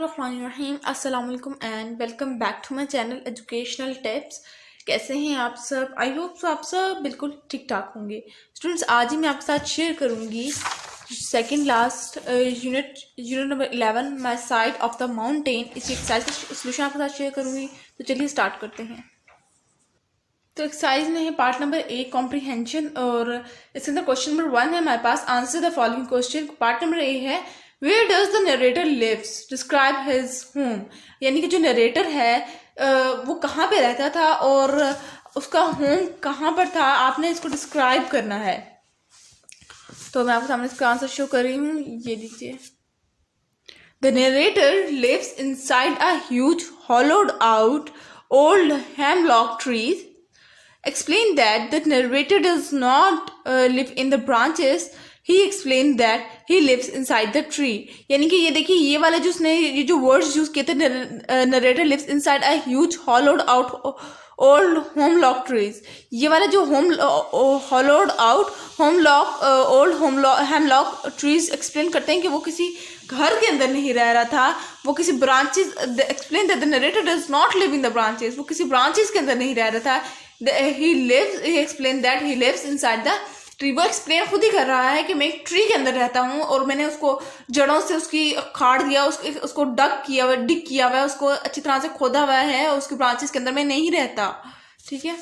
बिस्मिल्लाहिर्रहमानिर्रहीम अस्सलाम वालेकुम and welcome back to my channel educational tips. कैसे हैं आप सब? आई होप सो आप सब बिल्कुल ठीक ठाक होंगे। स्टूडेंट्स, आज ही मैं आपके साथ शेयर करूंगी second last unit number 11 my side of the mountain. इस एक्सरसाइज का सोल्यूशन आपके साथ शेयर करूंगी। तो चलिए स्टार्ट करते हैं। तो एक्सरसाइज में है पार्ट नंबर ए कॉम्प्रीहेंशन, और इसके अंदर क्वेश्चन नंबर 1 है हमारे पास। Answer the following question. Part number A है where does the narrator lives, describe his home. यानी कि जो नरेटर है वो कहाँ पे रहता था और उसका होम कहाँ पर था, आपने इसको डिस्क्राइब करना है। तो मैं आपके सामने इसका आंसर शो कर रही हूँ, ये देखिए। The narrator lives inside a huge hollowed out old hemlock tree. Explain that the narrator does not live in the branches. He explained that he lives inside the tree. यानी कि ये देखिए, ये वाला जो उसने ये जो वर्ड्स यूज किए थे, narrator lives inside a huge hollowed out old hemlock trees. ये वाला जो hollowed out old hemlock trees explain करते हैं कि वो किसी घर के अंदर नहीं रह रहा था, वो किसी branches. Explain that the narrator does not live in the branches, वो किसी ब्रांचेस के अंदर नहीं रह रहा था। he explained that he lives inside the tree. वो एक्सप्लेन खुद ही कर रहा है कि मैं एक ट्री के अंदर रहता हूँ और मैंने उसको जड़ों से उसकी खाड़ दिया, उसको डिग किया हुआ है, उसको अच्छी तरह से खोदा हुआ है और उसकी ब्रांचेस के अंदर मैं नहीं रहता। ठीक है।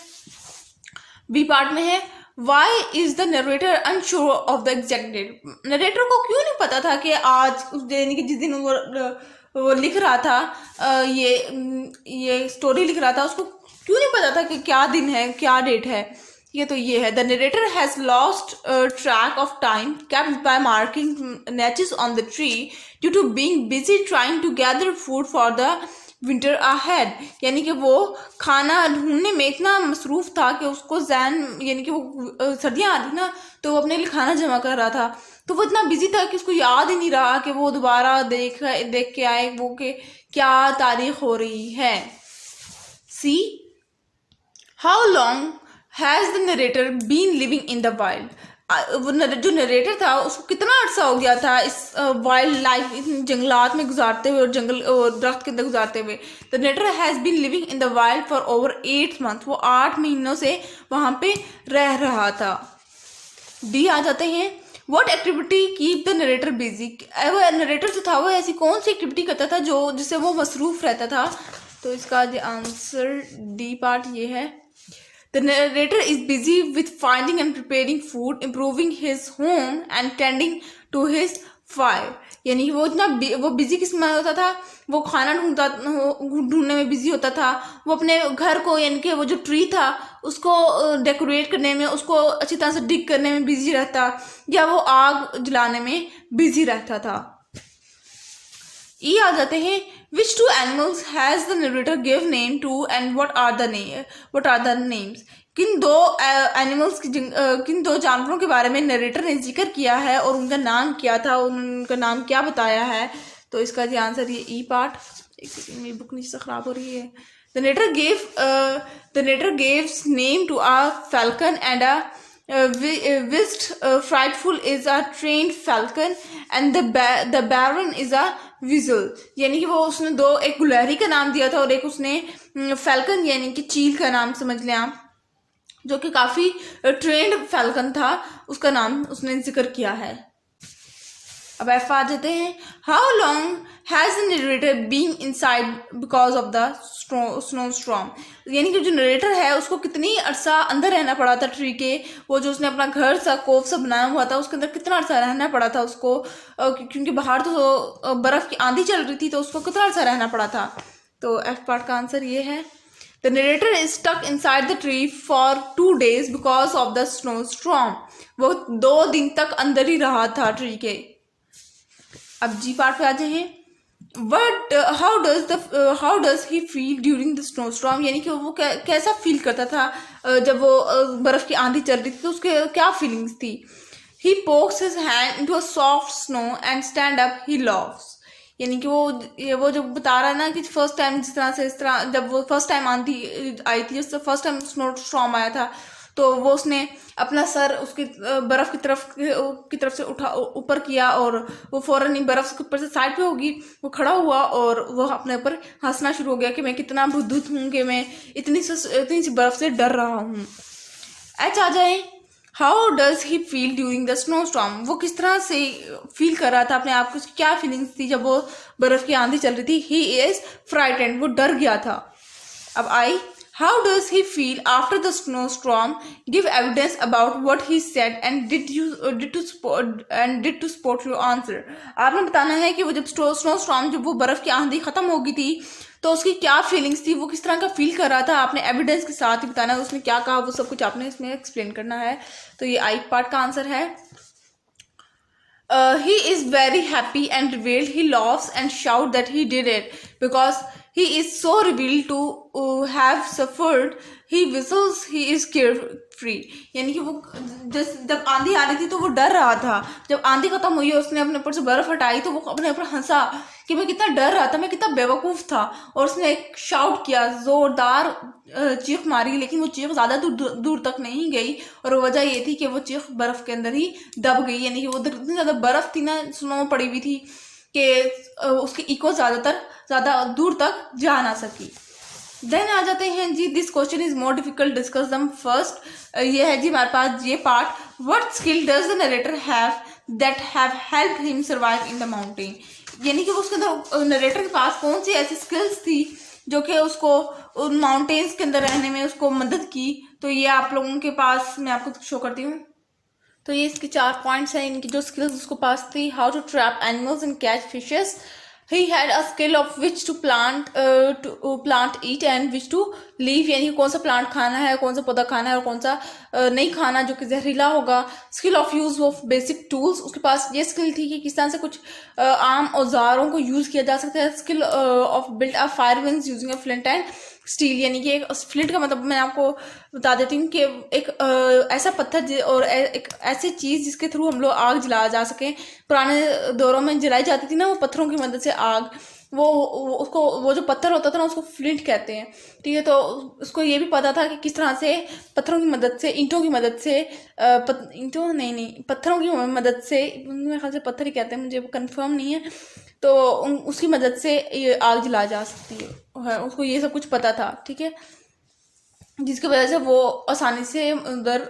बी पार्ट में है why is the narrator unsure of the exact date. Narrator को क्यों नहीं पता था कि आज यानी कि जिस दिन वो लिख रहा था, ये स्टोरी लिख रहा था, उसको क्यों नहीं पता था कि क्या दिन है, क्या डेट है। ये है the narrator has lost track of time kept by marking notches on the tree due to being busy trying to gather food for the winter ahead. यानी कि वो खाना ढूंढने में इतना मसरूफ था कि उसको जहन, यानी कि वो सर्दियाँ आ रही ना, तो वो अपने लिए खाना जमा कर रहा था, तो वो इतना बिजी था कि उसको याद ही नहीं रहा कि वो दोबारा देख के आए वो कि क्या तारीख हो रही है। C how long has the narrator been living in the wild. जो नरेटर था उसको कितना अर्सा हो गया था इस वाइल्ड लाइफ, जंगलात में गुजारते हुए और जंगल और दरख्त के अंदर गुजारते हुए। The narrator has been living in the wild for over 8 months। वो 8 महीनों से वहां पे रह रहा था। डी आ जाते हैं what activity keep the narrator busy. Narrator जो था वो ऐसी कौन सी एक्टिविटी करता था जो जिससे वो मसरूफ रहता था। तो इसका आंसर डी पार्ट ये है। The narrator is busy with finding and preparing food, improving his home and tending to his fire। यानी वो इतना वो बिजी किस में होता था, वो खाना ढूंढने में बिजी होता था, वो अपने घर को यानी कि वो जो ट्री था उसको डेकोरेट करने में, उसको अच्छी तरह से डिग करने में बिजी रहता, या वो आग जलाने में बिजी रहता था। ई आ जाते हैं which two animals has the narrator give name to and what are the names. किन दो जानवरों के बारे में नरेटर ने जिक्र किया है और उनका नाम क्या था, उनका नाम क्या बताया है। तो इसका आंसर ये ई पार्ट। एक सेकंड, मेरी बुक नीचे से खराब हो रही है। The narrator gives name to a falcon and a whist frightful is a trained falcon and the baron is a weasel। यानी कि वो उसने एक गुलहरी का नाम दिया था और एक उसने फैल्कन यानी कि चील का नाम समझ लें आप, जो कि काफी ट्रेंड फैल्कन था, उसका नाम उसने जिक्र किया है। अब एफ आ जाते हैं how long has the narrator been inside because of the snow storm. यानी कि जो नरेटर है उसको कितनी अरसा अंदर रहना पड़ा था ट्री के, वो जो उसने अपना घर सा कोफ सा बनाया हुआ था उसके अंदर कितना अरसा रहना पड़ा था उसको, क्योंकि बाहर तो बर्फ की आंधी चल रही थी, तो उसको कितना अरसा रहना पड़ा था। तो एफ पार्ट का आंसर ये है। The narrator is stuck inside the tree for 2 days because of the snowstorm। वो 2 दिन तक अंदर ही रहा था ट्री के। अब जी पार्ट पे आ जाए हैं how does he feel during the snowstorm. यानी कि वो कैसा फील करता था जब वो बर्फ की आंधी चल रही थी, तो उसके क्या फीलिंग्स थी। He pokes his hand into a soft snow and stand up he loves. यानी कि वो जो बता रहा है ना कि फर्स्ट टाइम जिस तरह से, इस तरह जब वो फर्स्ट टाइम आंधी आई थी, फर्स्ट टाइम स्नो स्टॉर्म आया था, तो वो उसने अपना सर उसकी बर्फ़ की तरफ से उठा ऊपर किया और वो फ़ौरन ही बर्फ़ के ऊपर से साइड पे होगी, वो खड़ा हुआ और वो अपने ऊपर हंसना शुरू हो गया कि मैं कितना बुद्धूत हूँ कि मैं इतनी सी बर्फ़ से डर रहा हूँ। एच आ जाए, how does he feel during the snow storm, वो किस तरह से फील कर रहा था अपने आप को, क्या फीलिंग्स थी जब वो बर्फ़ की आंधी चल रही थी। ही इज़ फ्राइटेंड, वो डर गया था। अब I, how does he feel after the snow storm, give evidence about what he said and did to support your answer. आपने बताना है कि वो जब स्नो स्टॉर्म, जब वो बर्फ़ की आंधी ख़त्म हो गई थी तो उसकी क्या फीलिंग्स थी, वो किस तरह का फील कर रहा था। आपने एविडेंस के साथ ही बताना है उसने क्या कहा, वो सब कुछ आपने इसमें एक्सप्लेन करना है। तो ये आई पार्ट का आंसर है। He is very happy and revealed. He laughs and shouts that he did it because he is so revealed to have suffered. He whistles. He is carefree. यानी कि वो जब आंधी आ रही थी तो वो डर रहा था, जब आंधी खत्म हुई उसने अपने ऊपर से बर्फ हटाई तो वो अपने ऊपर हंसा कि मैं कितना डर रहा था, मैं कितना बेवकूफ़ था। और उसने एक शाउट किया, जोरदार चीख मारी, लेकिन वो चीख ज़्यादा दूर तक नहीं गई और वजह ये थी कि वो चीख बर्फ़ के अंदर ही दब गई। यानी कि वो उधर इतनी ज़्यादा बर्फ़ थी ना, स्नो पड़ी हुई थी कि उसकी इको ज़्यादा दूर तक जा ना सकी। देन आ जाते हैं जी, this question is more difficult, discuss them first. ये है जी हमारे पास ये part, what skill does the narrator have that have helped him survive in the mountain. यानी कि उसके अंदर नरेटर के पास कौन सी ऐसी स्किल्स थी जो कि उसको उन माउंटेन्स के अंदर रहने में उसको मदद की। तो ये आप लोगों के पास मैं आपको शो करती हूँ। तो ये इसके 4 पॉइंट्स हैं, इनकी जो स्किल्स उसको पास थी। How to trap animals and catch fishes, he had a skill of which to plant eat and which to leave, यानी कौन सा प्लांट खाना है, कौन सा पौधा खाना है और कौन सा नहीं खाना जो कि जहरीला होगा। Skill of use of basic tools, उसके पास ये स्किल थी कि किस तरह से कुछ आम औजारों को यूज किया जा सकता है। Skill of build a fire wings using a flint and steel, यानी कि एक फ्लिंट का मतलब मैं आपको बता देती हूँ कि एक ऐसा पत्थर और एक ऐसी चीज़ जिसके थ्रू हम लोग आग जला जा सके। पुराने दौरों में जलाई जाती थी ना वो पत्थरों की मदद से आग, वो जो पत्थर होता था ना उसको फ्लिंट कहते हैं, ठीक है। तो उसको ये भी पता था कि किस तरह से पत्थरों की मदद से, ईंटों की मदद से, पत्थरों की मदद से, मेरे ख्याल से पत्थर ही कहते हैं, मुझे कंफर्म नहीं है, तो उसकी मदद से ये आग जला जा सकती है, उसको ये सब कुछ पता था, ठीक है, जिसकी वजह से वो आसानी से उधर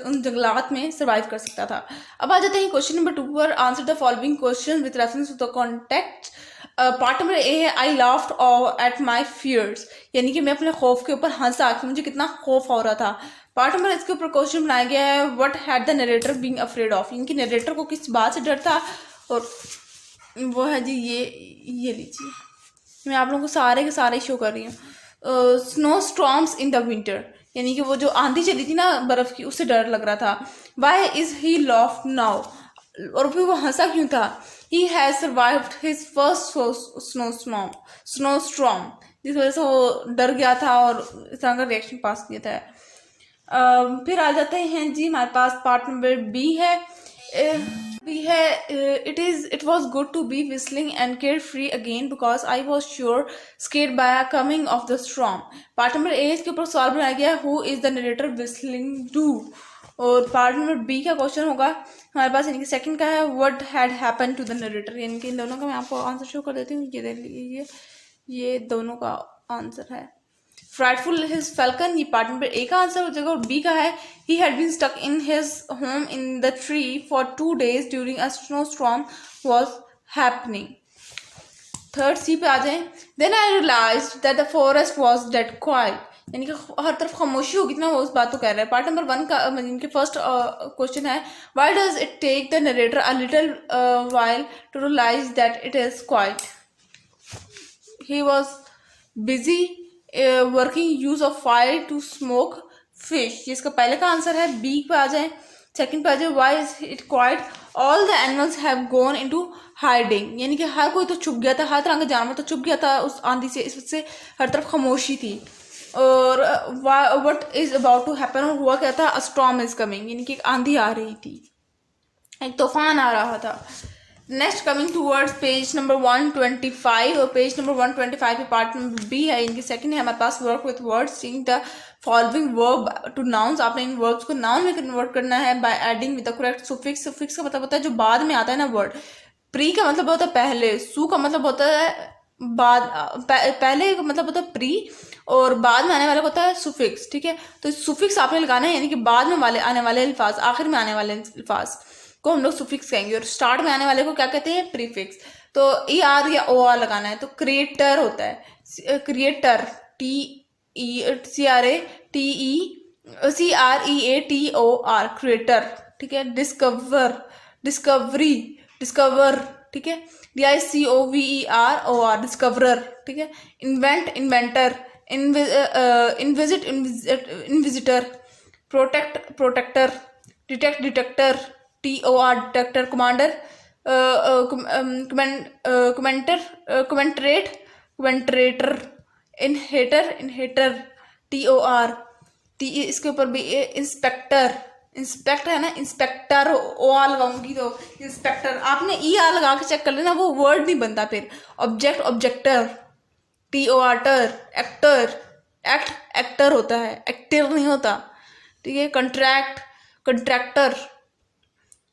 उन जंगलात में सर्वाइव कर सकता था। अब आ जाते हैं क्वेश्चन नंबर 2 पर। Answer the following question with reference to the context. Part number A है, I laughed at my fears, यानी कि मैं अपने खौफ के ऊपर हंसा कि मुझे कितना खौफ हो रहा था। पार्ट नंबर इसके ऊपर क्वेश्चन बनाया गया है, what had the narrator being afraid of, यानी कि नरेटर को किस बात से डर था, और वो है जी ये लीजिए, मैं आप लोगों को सारे के सारे शो कर रही हूँ। Snow storms in the winter, यानी कि वो जो आंधी चली थी ना बर्फ की, उससे डर लग रहा था। Why is he laugh now, और फिर वो हंसा क्यों था। He has survived his first snowstorm, जिस वजह से वो डर गया था और इस तरह का रिएक्शन पास किया था। फिर आ जाते हैं जी हमारे पास पार्ट नंबर बी है। It was good to be whistling and carefree again because I was sure scared by a coming of the storm. Part number ए इसके ऊपर सवाल बनाया गया है, who is the narrator whistling to, और part number B का question होगा हमारे पास, यानी कि सेकंड का है, what had happened to the narrator, यानी कि इन दोनों का मैं आपको आंसर शो कर देती हूँ। ये दोनों का आंसर है। फ्राइटफुल हिज फैल्कन, ये पार्ट नंबर ए का आंसर हो जाएगा, और बी का है, he had been stuck in his home in the tree for 2 days during a snowstorm was happening. Third C पे आ जाए, then I realised that the forest was dead quiet, यानी कि हर तरफ खामोशी होगी ना, वो उस बात को कह रहा है। पार्ट नंबर 1 का इनके फर्स्ट क्वेश्चन है, why does it take the narrator a little while to realise that it is quiet, he was busy working use of fire to smoke fish, जिसका पहले का आंसर है। बी पे आ जाए, सेकंड पे आ जाए, why is it quite, all the animals have gone into hiding, यानी कि हर कोई तो छुप गया था, हर तरह का जानवर तो छुप गया था उस आंधी से, इस वजह से हर तरफ खामोशी थी। और what is about to happen, और हुआ क्या था, अ स्टॉर्म इज कमिंग, यानी कि एक आंधी आ रही थी, एक तूफान आ रहा था। Next coming towards page number 125, और पेज नंबर 125 पे पार्ट नंबर बी है, इनकी सेकंड है हमारे पास work with words, change the following verb to nouns. आपने इन वर्ब्स को नाउन में कन्वर्ट करना है by adding with the correct suffix. Suffix का मतलब होता है जो बाद में आता है ना वर्ड। प्री का मतलब होता है पहले, सु का मतलब होता है बाद, पहले का मतलब होता है प्री, और बाद में आने वाला होता है सुफिक्स। ठीक है, तो सुफिक्स आपने लगाना है, यानी कि बाद में वाले आने वाले अल्फाज, आखिर में आने वाले अल्फाज को हम लोग सुफिक्स कहेंगे, और स्टार्ट में आने वाले को क्या कहते हैं, प्रीफिक्स। तो ई आर या ओ आर लगाना है। तो क्रिएटर होता है, क्रिएटर, CREATOR, क्रिएटर। ठीक है, डिस्कवर, डिस्कवरी, डिस्कवर। ठीक है, DICOVEROR, डिस्कवरर। ठीक है, इन्वेंट, इन्वेंटर, इनविजिट, इनविजिटर, protect, protector, detect, detector, TOR, detector, commander, commenter, commentate, commentator, इनहेटर, इनहेटर, TOR, इसके ऊपर भी इंस्पेक्टर, इंस्पेक्टर है ना, इंस्पेक्टर, ओ आर लगाऊंगी तो इंस्पेक्टर। आपने ई आर लगा के चेक कर लेना, वो वर्ड नहीं बनता फिर। ऑब्जेक्ट, ऑब्जेक्टर, TOR, एक्टर, एक्टर होता है, एक्टिव नहीं होता। ठीक है, कंट्रैक्ट, कंट्रैक्टर।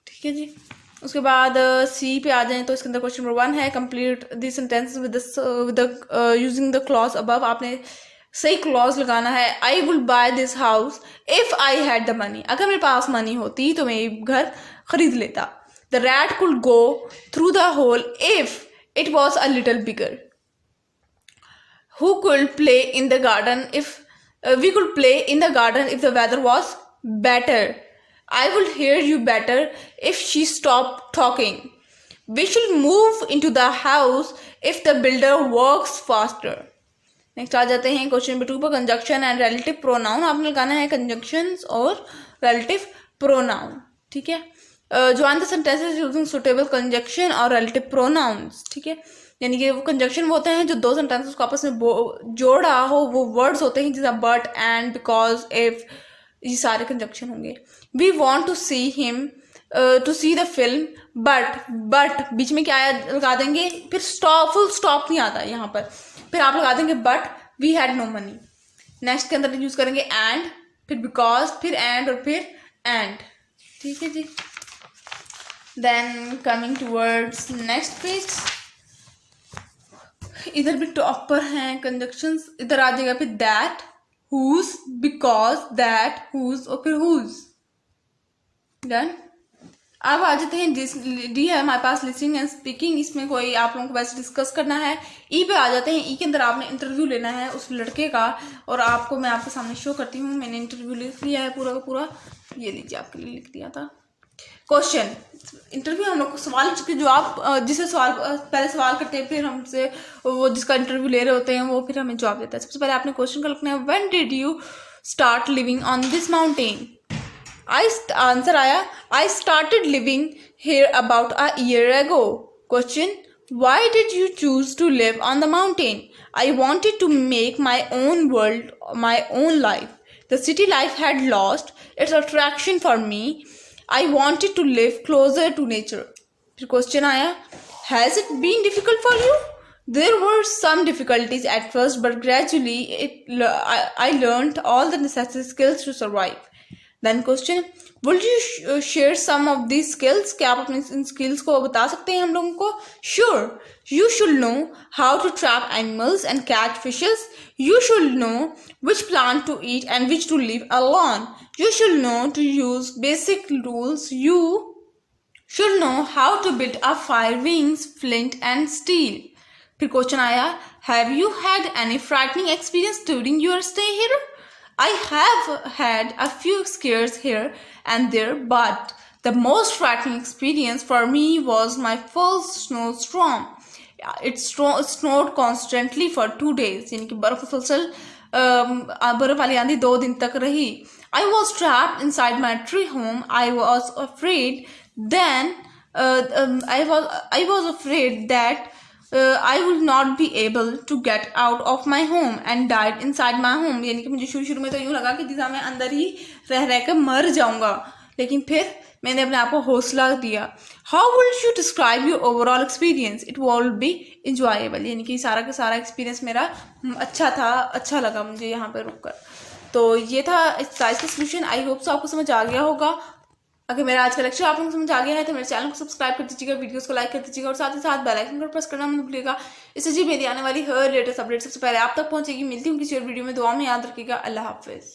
ठीक है जी, उसके बाद सी पे आ जाएं तो इसके अंदर क्वेश्चन नंबर 1 है, complete this sentence with using the clause above. आपने सही क्लॉज लगाना है। I will by this house if I had the money, अगर मेरे पास मनी होती तो मैं ये घर खरीद लेता। The rat could go through the hole if it was a little bigger. Who could play in the garden if we could play in the garden if the weather was better? I will hear you better if she stopped talking. We should move into the house if the builder works faster. Next आ जाते हैं question number 2 पर, conjunction and relative pronoun. आपने लगाना है conjunctions और relative pronoun. ठीक है, join the sentences using suitable conjunction और रिलेटिव प्रोनाउंस। ठीक है, यानी कि वो कंजक्शन वो होते हैं जो दो सेंटेंसेस को आपस में जोड़ रहा हो, वो वर्ड्स होते हैं जैसे बट, एंड, बिकॉज, इफ, ये सारे कंजक्शन होंगे। We want to see him, to see the film, but बीच में क्या लगा देंगे, फिर स्टॉप, फुल स्टॉप नहीं आता यहाँ पर, फिर आप लगा देंगे but we had no money. Next के अंदर यूज करेंगे एंड, फिर बिकॉज, फिर एंड, और फिर एंड। ठीक है जी, then coming towards next page, इधर भी टॉप पर हैं कंजक्शंस, इधर आ जाएगा फिर that, whose, because, that, whose, और फिर हुज। डन। अब आ जाते हैं डी है हमारे पास लिसनिंग एंड स्पीकिंग, इसमें कोई आप लोगों को वैसे डिस्कस करना है। ई पे आ जाते हैं, ई के अंदर आपने इंटरव्यू लेना है उस लड़के का, और आपको मैं आपके सामने शो करती हूँ। मैंने इंटरव्यू लिख लिया है पूरा का पूरा, ये लीजिए आपके लिए लिख दिया था। क्वेश्चन, इंटरव्यू हम लोग को सवाल के जवाब, जिसे सवाल पहले सवाल करते हैं, फिर हमसे वो जिसका इंटरव्यू ले रहे होते हैं वो फिर हमें जवाब देता है। सबसे पहले आपने क्वेश्चन का लिखना है, when did you start living on this mountain? Answer आया, I started living here about a year ago. Question, why did you choose to live on the mountain? I wanted to make my own world, my own life. The city life had lost its attraction for me. I wanted to live closer to nature. फिर question आया, has it been difficult for you? There were some difficulties at first, but gradually I learned all the necessary skills to survive. Then question, will you share some of these skills? क्या आप अपने इन skills को बता सकते हैं हम लोगों को? Sure. You should know how to trap animals and catch fishes. You should know which plant to eat and which to leave alone. You should know to use basic rules. You should know how to build a fire, wings, flint and steel. फिर question आया, have you had any frightening experience during your stay here? I have had a few scares here and there, but the most frightening experience for me was my first snowstorm. It snowed constantly for 2 days. यानी कि बर्फ मुसलसल बर्फ वाली आंधी 2 दिन तक रही। I was trapped inside my tree home. I was afraid that I would not be able to get out of my home and died inside my home. यानी कि मुझे शुरू में तो यूँ लगा कि मैं अंदर ही रह कर मर जाऊंगा, लेकिन फिर मैंने अपने आप को हौसला दिया। How will you describe your overall experience? It will be enjoyable, यानी कि सारा का सारा एक्सपीरियंस मेरा अच्छा था, अच्छा लगा मुझे यहाँ पर रुककर। तो ये था इस साइज का सोल्यूशन। आई होप सो आपको समझ आ गया होगा। अगर मेरा आज का लेक्चर आप लोगों को समझ आ गया है तो मेरे चैनल को सब्सक्राइब कर दीजिएगा, वीडियोस को लाइक कर दीजिएगा और साथ ही साथ बेल आइकन को प्रेस करना मत भूलिएगा। इससे जी मेरी आने वाली हर लेटेस्ट अपडेट सबसे पहले आप तक पहुंचेगी। मिलती हूँ किसी और वीडियो में। दुआ में याद रखिएगा। अल्लाह हाफिज़।